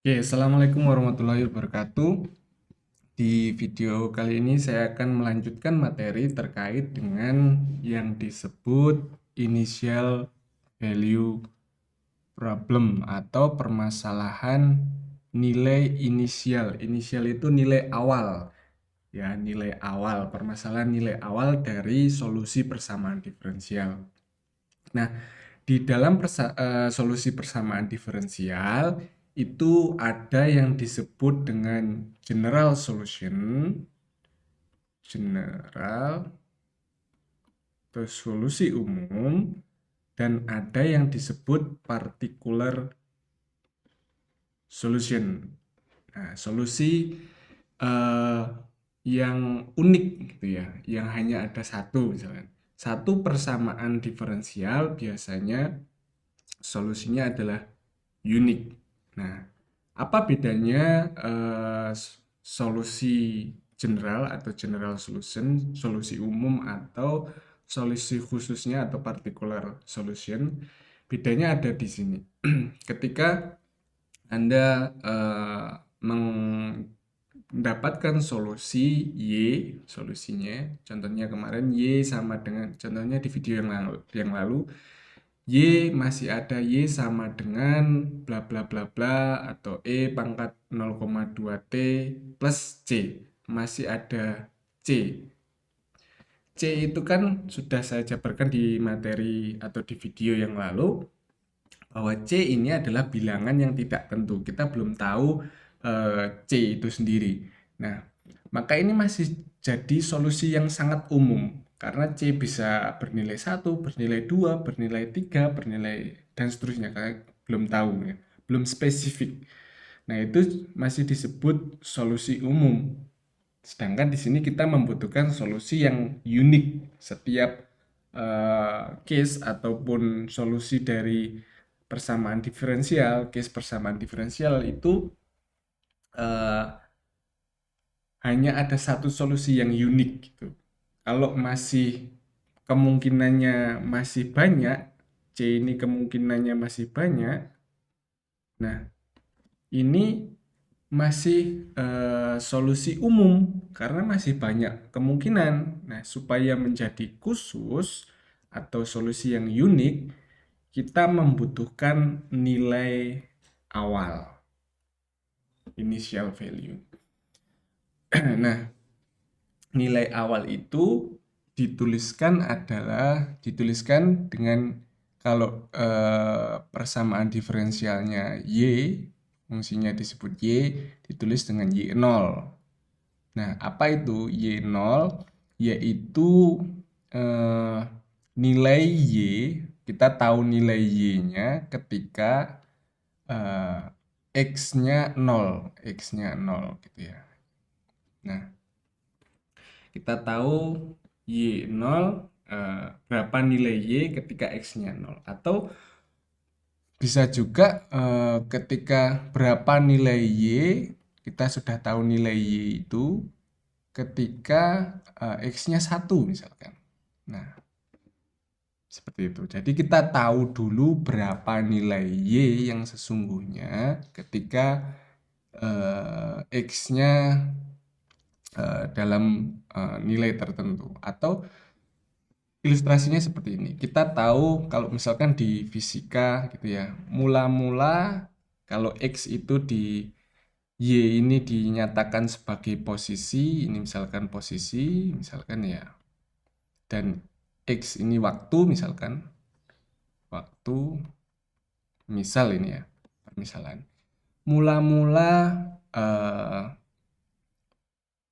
Oke, Assalamualaikum warahmatullahi wabarakatuh. Di video kali ini saya akan melanjutkan materi terkait dengan yang disebut initial value problem atau permasalahan nilai inisial. Inisial itu nilai awal, ya, nilai awal, permasalahan nilai awal dari solusi persamaan diferensial. Nah, di dalam solusi persamaan diferensial itu ada yang disebut dengan general solution, general atau solusi umum, dan ada yang disebut particular solution. Nah, solusi eh, yang unik gitu ya, yang hanya ada satu misalnya. Satu persamaan diferensial biasanya solusinya adalah unik. Nah, apa bedanya solusi general atau general solution, solusi umum atau solusi khususnya atau particular solution? Bedanya ada di sini. Ketika Anda mendapatkan solusi Y, solusinya, contohnya kemarin Y sama dengan, contohnya di video yang lalu Y masih ada Y sama dengan bla bla bla bla atau E pangkat 0,2T plus C. Masih ada C. C itu kan sudah saya jabarkan di materi atau di video yang lalu bahwa C ini adalah bilangan yang tidak tentu. Kita belum tahu C itu sendiri. Nah, maka ini masih jadi solusi yang sangat umum karena C bisa bernilai 1, bernilai 2, bernilai 3, bernilai dan seterusnya. Karena belum tahu ya, belum spesifik. Nah, itu masih disebut solusi umum. Sedangkan di sini kita membutuhkan solusi yang unik. Setiap case ataupun solusi dari case persamaan diferensial itu eh, hanya ada satu solusi yang unik gitu. Kalau masih kemungkinannya masih banyak, C ini kemungkinannya masih banyak. Nah, ini masih solusi umum karena masih banyak kemungkinan. Nah, supaya menjadi khusus atau solusi yang unik, kita membutuhkan nilai awal, initial value. Nah, nilai awal itu dituliskan dengan kalau persamaan diferensialnya Y, fungsinya disebut Y, ditulis dengan Y0. Nah, apa itu Y0? Yaitu eh, nilai Y, kita tahu nilai Y-nya ketika X-nya 0, X-nya 0 gitu ya. Nah, kita tahu Y0 berapa nilai Y ketika X-nya 0. Atau bisa juga ketika berapa nilai Y, kita sudah tahu nilai Y itu ketika X-nya 1 misalkan. Nah, seperti itu. Jadi kita tahu dulu berapa nilai Y yang sesungguhnya ketika X-nya dalam nilai tertentu. Atau ilustrasinya seperti ini. Kita tahu kalau misalkan di fisika gitu ya, mula-mula kalau X itu di Y ini dinyatakan sebagai posisi, ini misalkan ya, dan X ini waktu misalkan, waktu, misal ini ya, permisalan. Mula-mula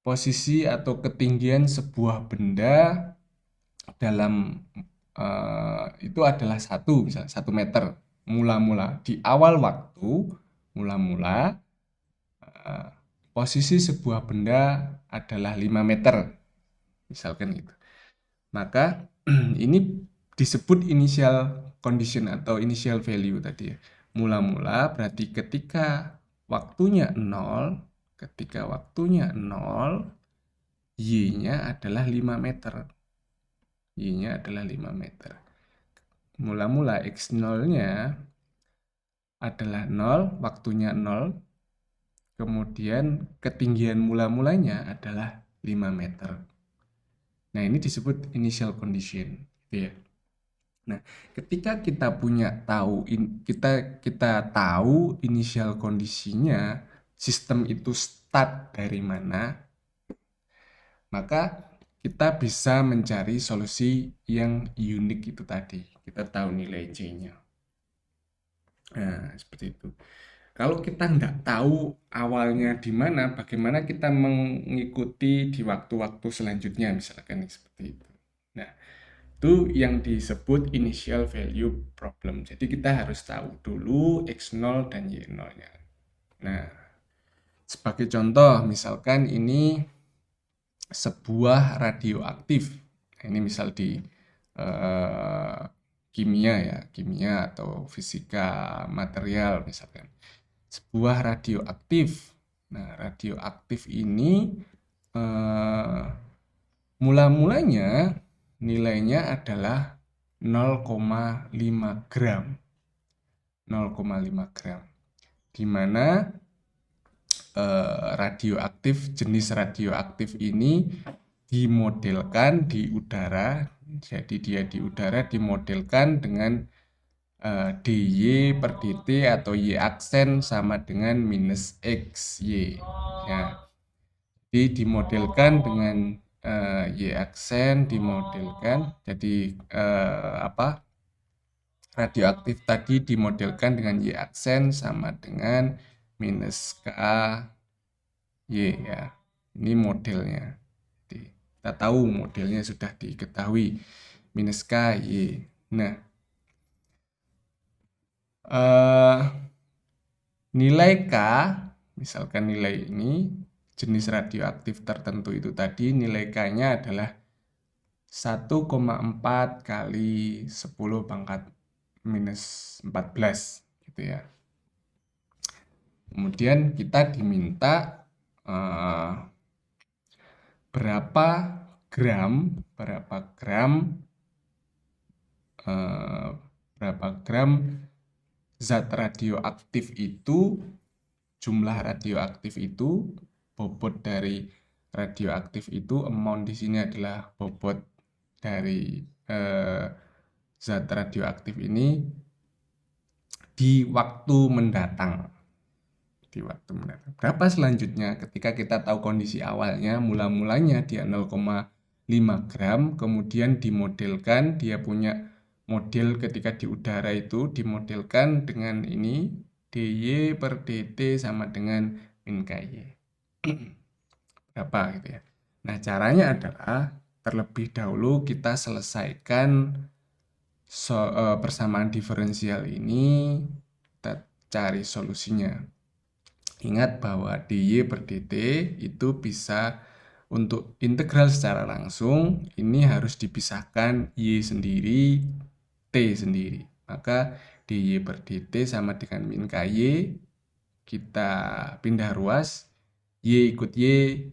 posisi atau ketinggian sebuah benda dalam itu adalah misalnya 1 meter. Mula-mula di awal waktu, mula-mula posisi sebuah benda adalah 5 meter, misalkan gitu. Maka ini disebut initial condition atau initial value tadi ya. Mula-mula berarti ketika waktunya 0, Y-nya adalah 5 meter. Y-nya adalah 5 meter. Mula-mula X0-nya adalah 0, waktunya 0, kemudian ketinggian mula-mulanya adalah 5 meter. Nah, ini disebut initial condition, gitu ya. Nah, ketika kita tahu initial kondisinya, sistem itu start dari mana, maka kita bisa mencari solusi yang unik itu tadi. Kita tahu nilai C-nya. Nah, seperti itu. Kalau kita nggak tahu awalnya di mana, bagaimana kita mengikuti di waktu-waktu selanjutnya, misalkan seperti itu. Nah, itu yang disebut initial value problem. Jadi kita harus tahu dulu X0 dan Y0-nya. Nah, sebagai contoh, misalkan ini sebuah radioaktif. Nah, ini misal di kimia atau fisika material misalkan. Sebuah radioaktif. Nah, radioaktif ini mula-mulanya nilainya adalah 0,5 gram. 0,5 gram. Di mana jenis radioaktif ini dimodelkan di udara. Jadi dia di udara dimodelkan dengan dy per dt atau y aksen sama dengan minus x y. Ya. Jadi dimodelkan dengan y aksen dimodelkan. Jadi radioaktif tadi dimodelkan dengan y aksen sama dengan minus Ka Y ya. Ini modelnya. Jadi, kita tahu modelnya sudah diketahui minus K Y. Nah, nilai K, misalkan nilai ini jenis radioaktif tertentu itu tadi, nilai K-nya adalah 1,4 kali 10 pangkat minus 14 gitu ya. Kemudian kita diminta berapa gram zat radioaktif itu, jumlah radioaktif itu, bobot dari radioaktif itu, amount di sini adalah bobot dari zat radioaktif ini di waktu mendatang. Berapa selanjutnya ketika kita tahu kondisi awalnya, mula-mulanya dia 0,5 gram, kemudian dimodelkan, dia punya model ketika di udara itu dimodelkan dengan ini, dy per dt sama dengan min ky. Berapa gitu ya. Nah, caranya adalah terlebih dahulu kita selesaikan persamaan diferensial ini, kita cari solusinya. Ingat bahwa dy per dt itu bisa untuk integral secara langsung, ini harus dipisahkan y sendiri, t sendiri. Maka dy per dt sama dengan min ky, kita pindah ruas, y ikut y,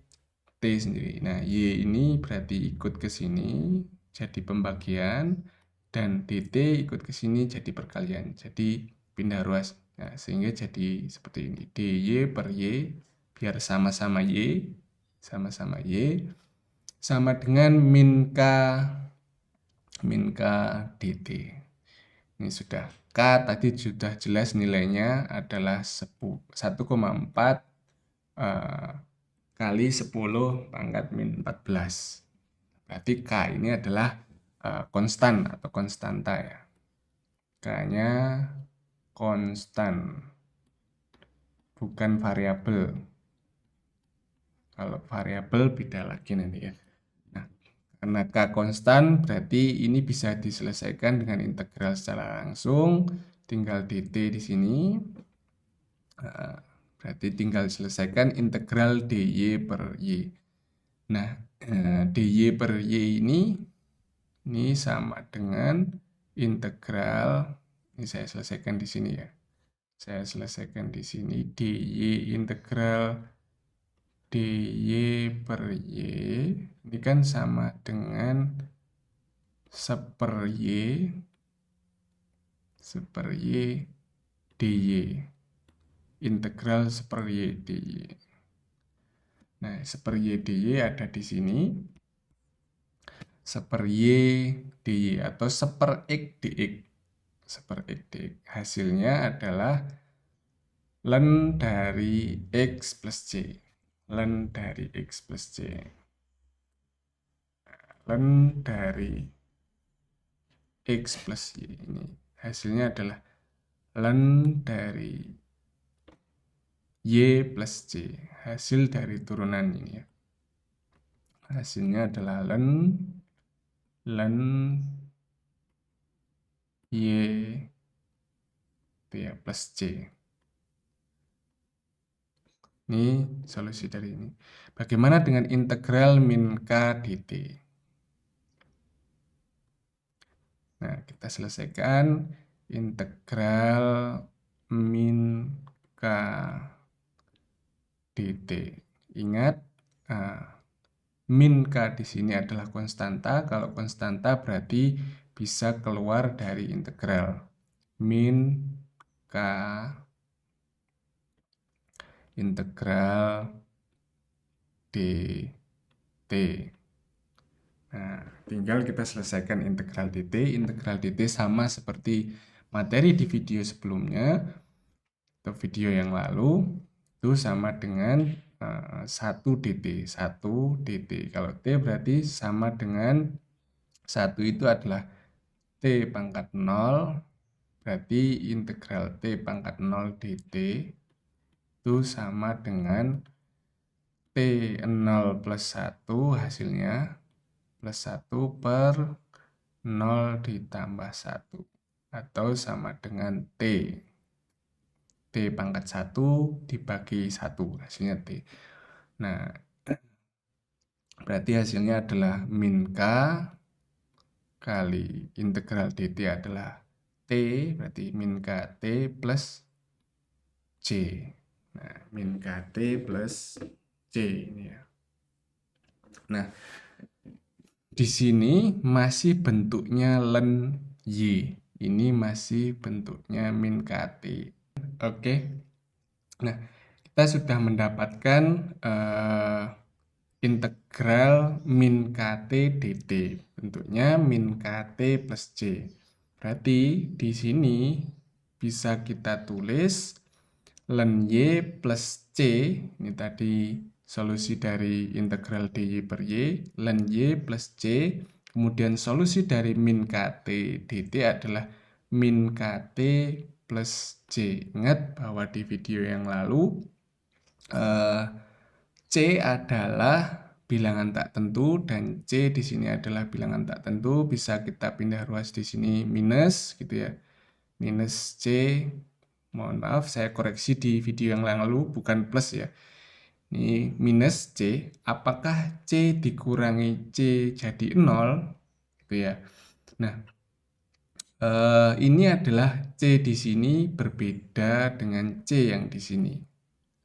t sendiri. Nah, y ini berarti ikut ke sini, jadi pembagian, dan dt ikut ke sini jadi perkalian, jadi pindah ruas. Nah, sehingga jadi seperti ini, dy per y, biar sama-sama y, sama dengan min k dt. Ini sudah, k tadi sudah jelas nilainya adalah 1,4 kali 10 pangkat min 14. Berarti k ini adalah konstan atau konstanta ya. K-nya konstan, bukan variabel. Kalau variabel beda lagi nanti ya. Nah, karena K konstan berarti ini bisa diselesaikan dengan integral secara langsung. Tinggal dt di sini. Berarti tinggal selesaikan integral dy per y. Nah, dy per y ini sama dengan integral, ini saya selesaikan di sini ya. Saya selesaikan di sini dy integral dy per y ini kan sama dengan seper y dy. integral seper Y dy. Nah, seper Y dy ada di sini. Seper Y dy atau seper X dx. Seper X dx. Hasilnya adalah ln dari X plus C. Ln dari X plus C. Ln dari X plus Y ini. Hasilnya adalah ln dari Y plus C. Hasil dari turunan ini ya. Hasilnya adalah ln Y ya, plus C. Ini solusi dari ini. Bagaimana dengan integral min K dt? Nah, kita selesaikan integral min K dt. Ingat, min K di sini adalah konstanta. Kalau konstanta berarti bisa keluar dari integral. Min K integral dt. Nah, tinggal kita selesaikan integral dt. Integral dt sama seperti materi di video sebelumnya atau video yang lalu, itu sama dengan 1 dt. 1 dt. Kalau t berarti sama dengan 1 itu adalah t pangkat 0. Berarti integral t pangkat 0 dt itu sama dengan T0 plus 1 hasilnya plus 1 per 0 ditambah 1 atau sama dengan T. T pangkat 1 dibagi 1 hasilnya T. Nah, berarti hasilnya adalah min K kali integral dt adalah T, berarti min KT plus C. Nah, min KT plus C ini ya. Nah, di sini masih bentuknya ln Y. Ini masih bentuknya min KT. Oke. Nah, kita sudah mendapatkan integral min KT dt. Bentuknya min KT plus C. Berarti di sini bisa kita tulis ln Y plus C. Ini tadi solusi dari integral dy per y, ln Y plus C. Kemudian solusi dari min KT dt adalah min KT plus C. Ingat bahwa di video yang lalu C adalah bilangan tak tentu dan C di sini adalah bilangan tak tentu. Bisa kita pindah ruas di sini minus gitu ya. Minus C. Mohon maaf, saya koreksi di video yang lalu, bukan plus ya. Ini minus C. Apakah C dikurangi C jadi 0? Gitu ya. Nah, ini adalah C di sini berbeda dengan C yang di sini.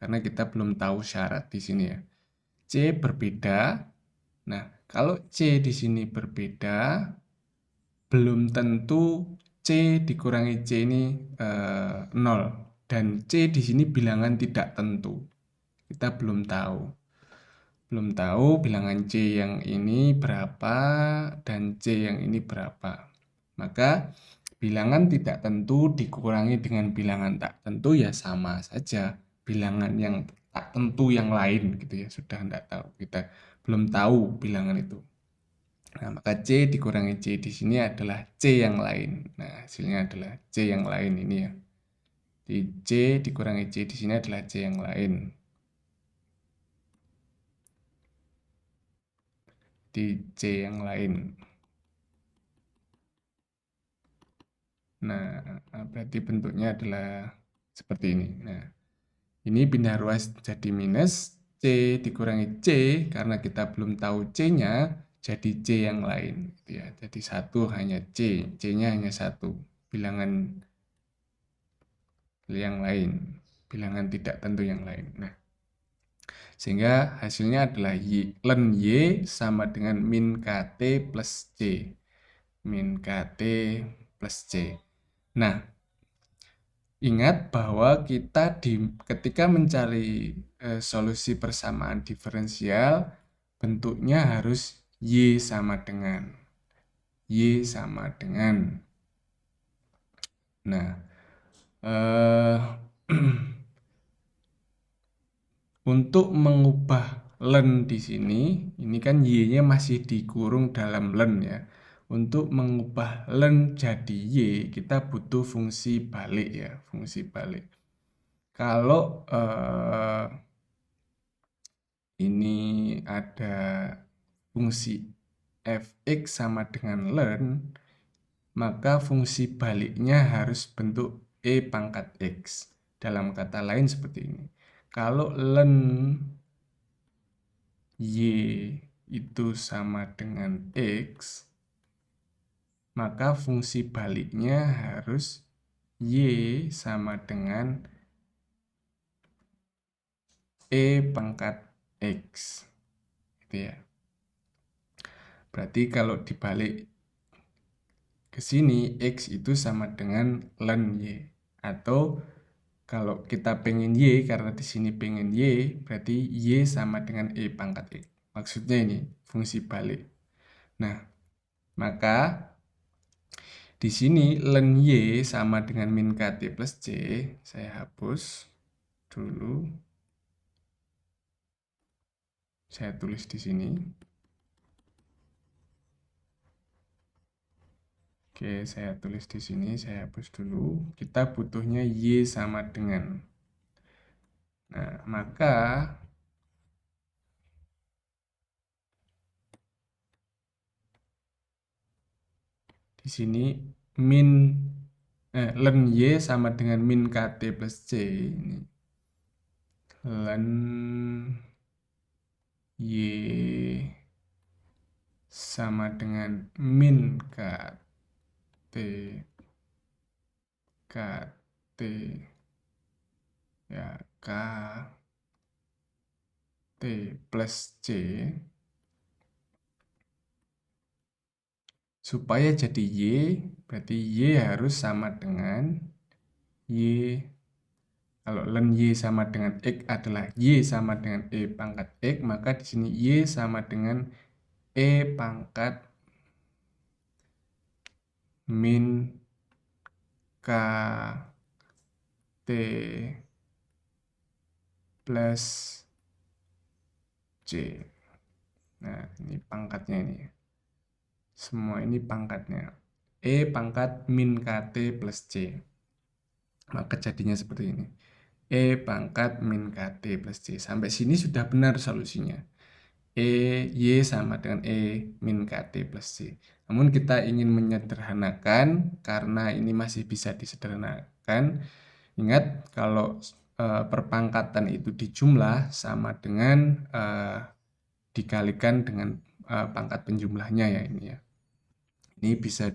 Karena kita belum tahu syarat di sini ya. C berbeda. Nah, kalau C di sini berbeda, belum tentu C dikurangi C ini 0. Dan C di sini bilangan tidak tentu. Kita belum tahu. Belum tahu bilangan C yang ini berapa dan C yang ini berapa. Maka bilangan tidak tentu dikurangi dengan bilangan tak tentu ya sama saja. Bilangan yang tak tentu yang lain gitu ya, sudah tidak tahu. Kita belum tahu bilangan itu. Nah, maka C dikurangi C di sini adalah C yang lain. Nah, hasilnya adalah C yang lain ini ya. Di C dikurangi C di sini adalah C yang lain. Di C yang lain. Nah, berarti bentuknya adalah seperti ini. Nah, ini pindah ruas jadi minus. C dikurangi C, karena kita belum tahu C-nya, jadi C yang lain. Ya, jadi 1 hanya C. C-nya hanya 1. Bilangan yang lain. Bilangan tidak tentu yang lain. Nah, sehingga hasilnya adalah ln Y sama dengan min KT plus C. Min KT plus C. Nah, Ingat bahwa kita ketika mencari solusi persamaan diferensial, bentuknya harus Y sama dengan. Y sama dengan. Nah, untuk mengubah len di sini, ini kan Y-nya masih dikurung dalam len ya. Untuk mengubah len jadi Y, kita butuh fungsi balik ya, fungsi balik. Kalau ini ada fungsi fx sama dengan len, maka fungsi baliknya harus bentuk e pangkat x. Dalam kata lain seperti ini. Kalau len y itu sama dengan x, maka fungsi baliknya harus y sama dengan e pangkat x. Gitu ya. Berarti kalau dibalik ke sini, x itu sama dengan len y. Atau kalau kita pengen Y, karena di sini pengen Y, berarti Y sama dengan E pangkat X. Maksudnya ini, fungsi balik. Nah, maka di sini len Y sama dengan min KT plus C. Saya hapus dulu. Saya tulis di sini. Oke, saya tulis di sini, saya hapus dulu. Kita butuhnya Y sama dengan. Nah, maka di sini len Y sama dengan min KT plus C. Ini. Len Y sama dengan min KT ya KT plus C supaya jadi Y, berarti Y harus sama dengan Y. Kalau len Y sama dengan X adalah Y sama dengan E pangkat X, maka di sini Y sama dengan E pangkat min KT plus C. Nah, ini pangkatnya ini. Semua ini pangkatnya. E pangkat min KT plus C. Maka jadinya seperti ini. E pangkat min KT plus C. Sampai sini sudah benar solusinya. Y sama dengan E min KT plus C. Namun kita ingin menyederhanakan, karena ini masih bisa disederhanakan. Ingat, kalau perpangkatan itu dijumlah sama dengan dikalikan dengan pangkat penjumlahnya ya ini ya. Ini bisa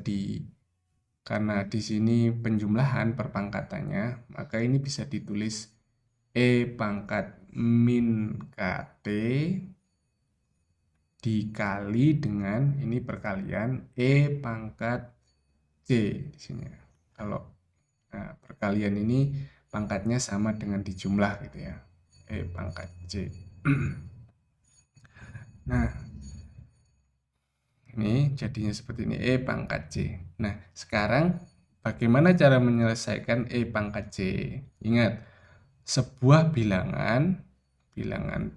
karena di sini penjumlahan perpangkatannya, maka ini bisa ditulis E pangkat min KT dikali dengan ini perkalian E pangkat C di sini. Kalau perkalian ini pangkatnya sama dengan dijumlah gitu ya. E pangkat C. Nah, ini jadinya seperti ini, E pangkat C. Nah, sekarang bagaimana cara menyelesaikan E pangkat C? Ingat, sebuah bilangan 2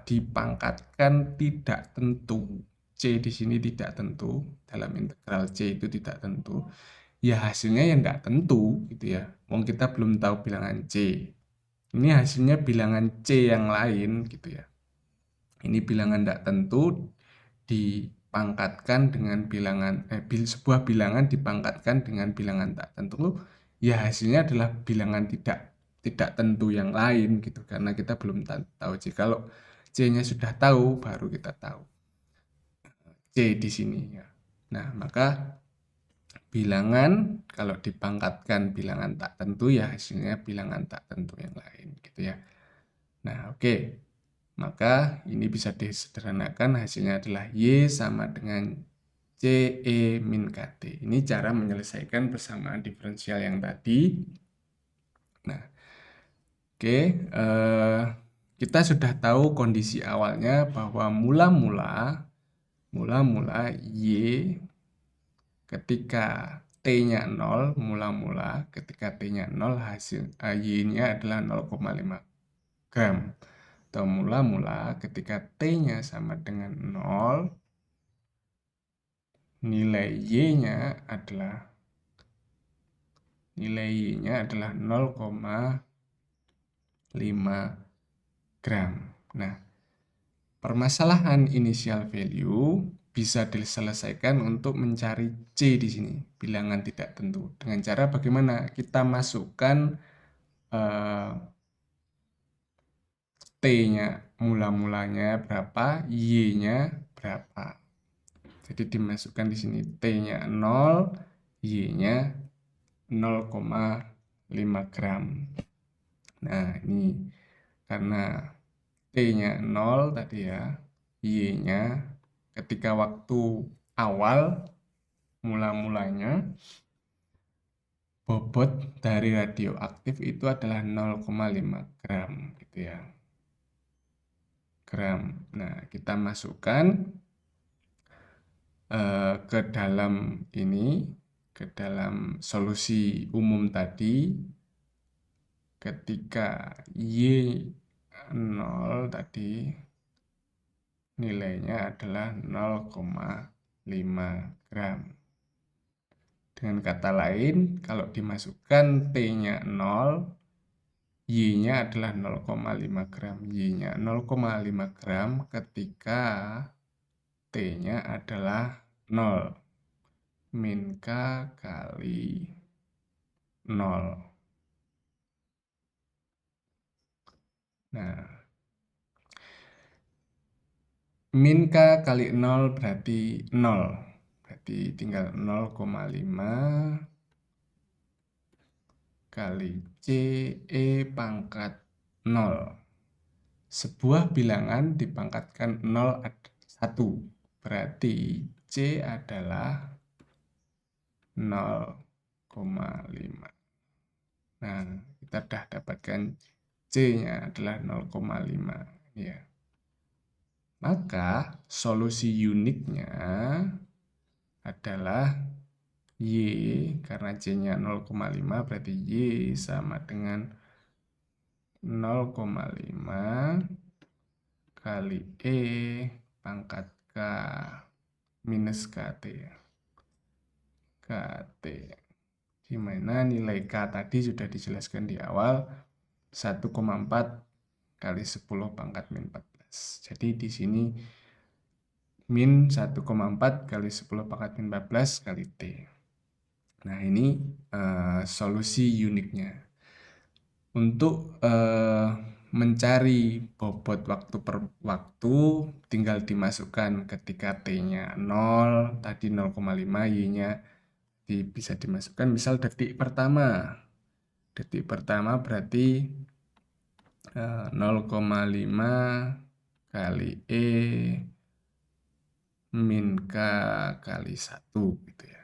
dipangkatkan tidak tentu. C di sini tidak tentu, dalam integral C itu tidak tentu. Ya hasilnya yang tidak tentu gitu ya. Wong kita belum tahu bilangan C. Ini hasilnya bilangan C yang lain gitu ya. Ini bilangan tidak tentu dipangkatkan dengan bilangan sebuah bilangan dipangkatkan dengan bilangan tak tentu, ya hasilnya adalah bilangan tidak tentu yang lain gitu, karena kita belum tahu C. Kalau C-nya sudah tahu, baru kita tahu C di sini ya. Nah, maka bilangan kalau dipangkatkan bilangan tak tentu, ya hasilnya bilangan tak tentu yang lain gitu ya. Nah, oke. Maka ini bisa disederhanakan, hasilnya adalah Y sama dengan CE min KT. Ini cara menyelesaikan persamaan diferensial yang tadi. Nah, oke, kita sudah tahu kondisi awalnya bahwa mula-mula Y ketika T-nya 0, mula-mula ketika T-nya 0, hasil Y-nya adalah 0,5 gram. Atau mula-mula ketika T-nya sama dengan 0, nilai Y-nya adalah 0,5 gram. Nah, permasalahan initial value bisa diselesaikan untuk mencari C di sini, bilangan tidak tentu. Dengan cara bagaimana? Kita masukkan T-nya mula-mulanya berapa, Y-nya berapa. Jadi dimasukkan di sini T-nya 0, Y-nya 0,5 gram. Nah, ini karena T-nya 0 tadi ya, Y-nya ketika waktu awal mula-mulanya bobot dari radioaktif itu adalah 0,5 gram gitu ya. Gram. Nah, kita masukkan ke dalam ini, ke dalam solusi umum tadi. Ketika Y 0 tadi nilainya adalah 0,5 gram. Dengan kata lain, kalau dimasukkan T-nya 0, Y-nya adalah 0,5 gram. Y-nya 0,5 gram ketika T-nya adalah 0. Min K kali 0. Nah, min K kali 0 berarti 0. Berarti tinggal 0,5 kali C E pangkat 0. Sebuah bilangan dipangkatkan 0 1. Berarti C adalah 0,5. Nah, kita sudah dapatkan C-nya adalah 0,5 ya. Maka solusi uniknya adalah Y, karena C-nya 0,5 berarti Y sama dengan 0,5 kali E pangkat K minus KT. KT. Di mana nilai K tadi sudah dijelaskan di awal 1,4 kali 10 pangkat min 14. Jadi di sini min 1,4 kali 10 pangkat min 14 kali T. Nah, ini solusi uniknya. Untuk mencari bobot waktu per waktu, tinggal dimasukkan ketika T-nya 0, tadi 0,5, Y-nya bisa dimasukkan. Misal detik pertama. Detik pertama berarti 0,5 kali E min K kali 1 gitu ya.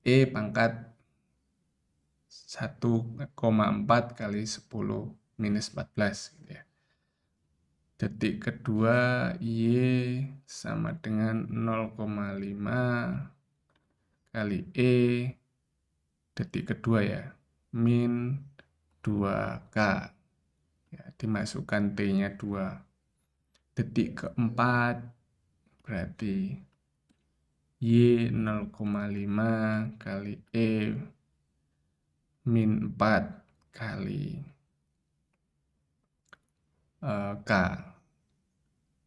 E pangkat 1,4 kali 10 minus 14 gitu ya. Detik kedua Y sama dengan 0,5 kali E detik kedua ya, min 2K ya, dimasukkan T-nya 2. Detik keempat berarti Y 0,5 kali E min 4 kali K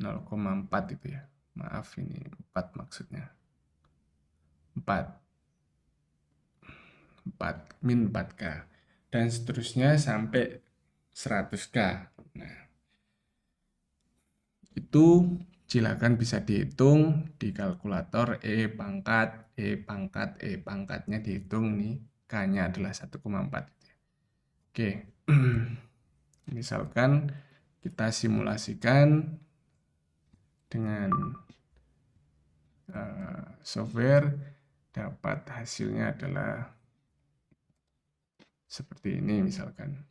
0,4 itu ya. Maaf, ini 4 maksudnya. 4 min 4K. Dan seterusnya sampai 100K. Nah, itu silakan bisa dihitung di kalkulator E pangkatnya dihitung nih. K-nya adalah 1,4. Oke. Misalkan kita simulasikan dengan software, dapat hasilnya adalah seperti ini misalkan.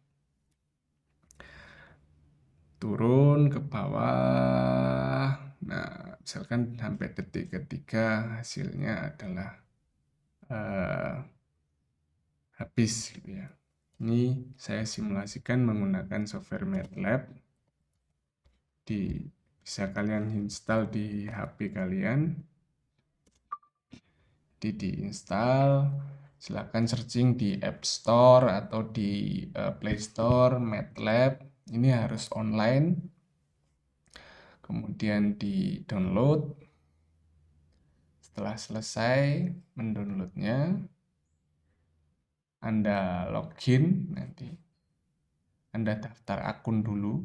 ke bawah. Nah, misalkan sampai detik ketiga hasilnya adalah eh, habis gitu ya. Ini saya simulasikan menggunakan software MATLAB. Bisa kalian install di HP kalian. Jadi diinstal, silakan searching di App Store atau di Play Store MATLAB. Ini harus online. Kemudian di download. Setelah selesai mendownloadnya, Anda login, nanti Anda daftar akun dulu.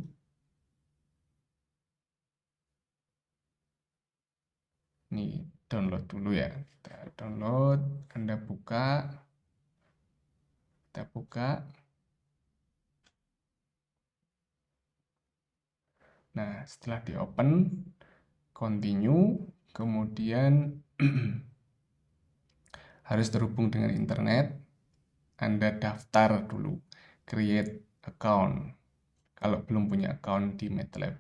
Ini download dulu ya. Kita download, Anda buka, kita buka. Nah, setelah di open, continue, kemudian harus terhubung dengan internet. Anda daftar dulu, create account. Kalau belum punya account di MATLAB.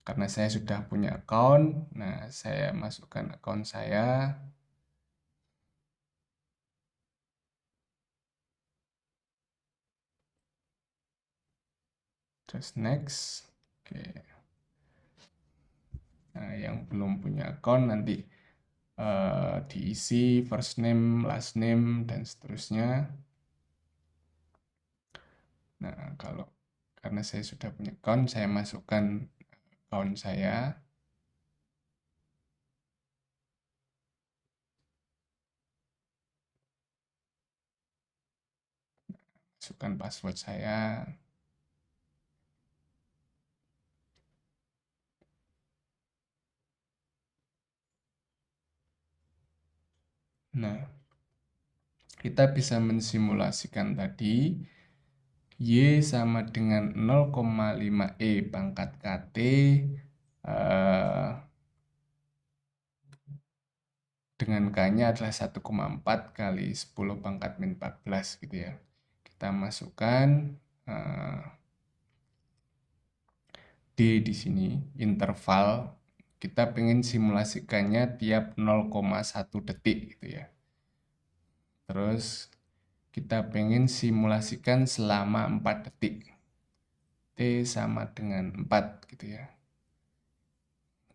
Karena saya sudah punya account, nah saya masukkan account saya. Terus next. Oke. Nah, yang belum punya account nanti diisi first name, last name, dan seterusnya. Nah, karena saya sudah punya account, saya masukkan account saya. Masukkan password saya. Nah, kita bisa mensimulasikan tadi Y sama dengan 0,5 E pangkat KT dengan K-nya adalah 1,4 kali 10 pangkat min 14 gitu ya. Kita masukkan D di sini, interval. Kita pengen simulasikannya tiap 0,1 detik gitu ya. Terus kita pengen simulasikan selama 4 detik. T sama dengan 4 gitu ya.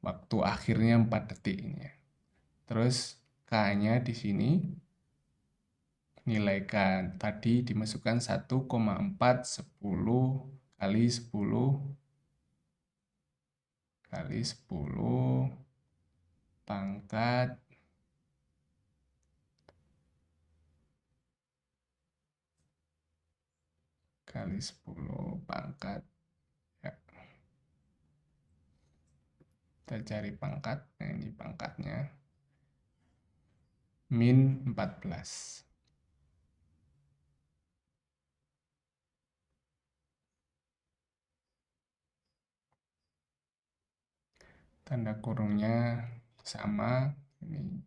Waktu akhirnya 4 detik ini ya. Terus K-nya di sini nilai K tadi dimasukkan 1,4 10 kali 10 kali 10 pangkat kali 10 pangkat ya. Kita cari pangkat. Nah, ini pangkatnya min 14. Tanda kurungnya sama ini.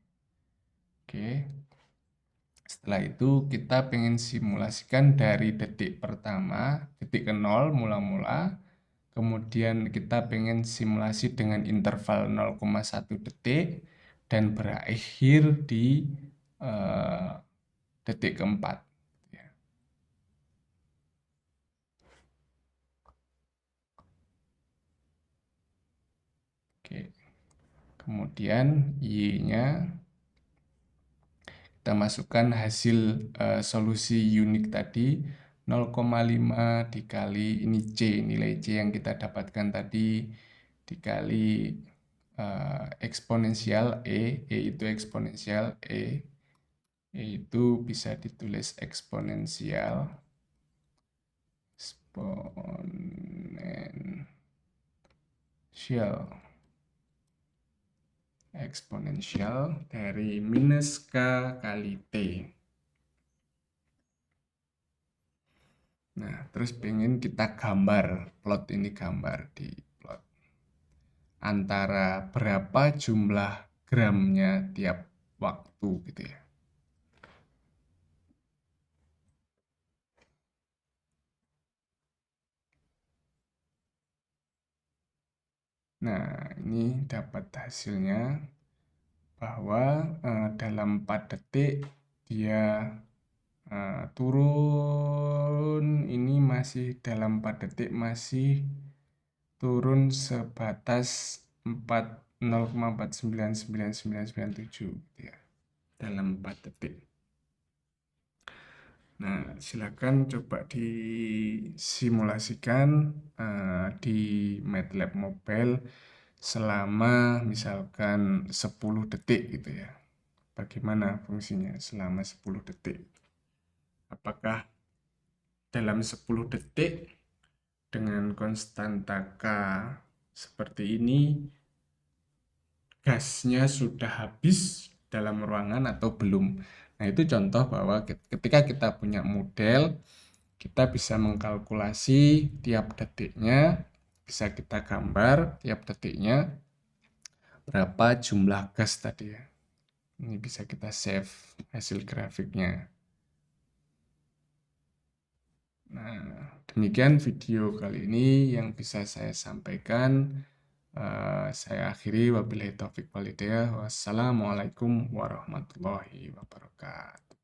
Oke. Setelah itu kita pengen simulasikan dari detik pertama, detik ke 0 mula-mula. Kemudian kita pengen simulasi dengan interval 0,1 detik dan berakhir di detik keempat. Oke. Kemudian Y-nya kita masukkan hasil solusi unik tadi 0,5 dikali ini C, nilai C yang kita dapatkan tadi dikali eksponensial E itu eksponensial E itu bisa ditulis eksponensial eksponensial dari minus K kali T. Nah, terus pengen kita gambar, plot ini gambar di plot. Antara berapa jumlah gramnya tiap waktu gitu ya. Nah, ini dapat hasilnya bahwa dalam 4 detik dia turun, ini masih dalam 4 detik masih turun sebatas 0,499997 gitu ya, dalam 4 detik. Nah, silakan coba disimulasikan di MATLAB Mobile selama misalkan 10 detik gitu ya. Bagaimana fungsinya selama 10 detik? Apakah dalam 10 detik dengan konstanta K seperti ini gasnya sudah habis dalam ruangan atau belum? Nah, itu contoh bahwa ketika kita punya model, kita bisa mengkalkulasi tiap detiknya, bisa kita gambar tiap detiknya berapa jumlah gas tadi ya. Ini bisa kita save hasil grafiknya. Nah, demikian video kali ini yang bisa saya sampaikan. Saya akhiri, wabillahi taufik walhidayah. Wassalamualaikum warahmatullahi wabarakatuh.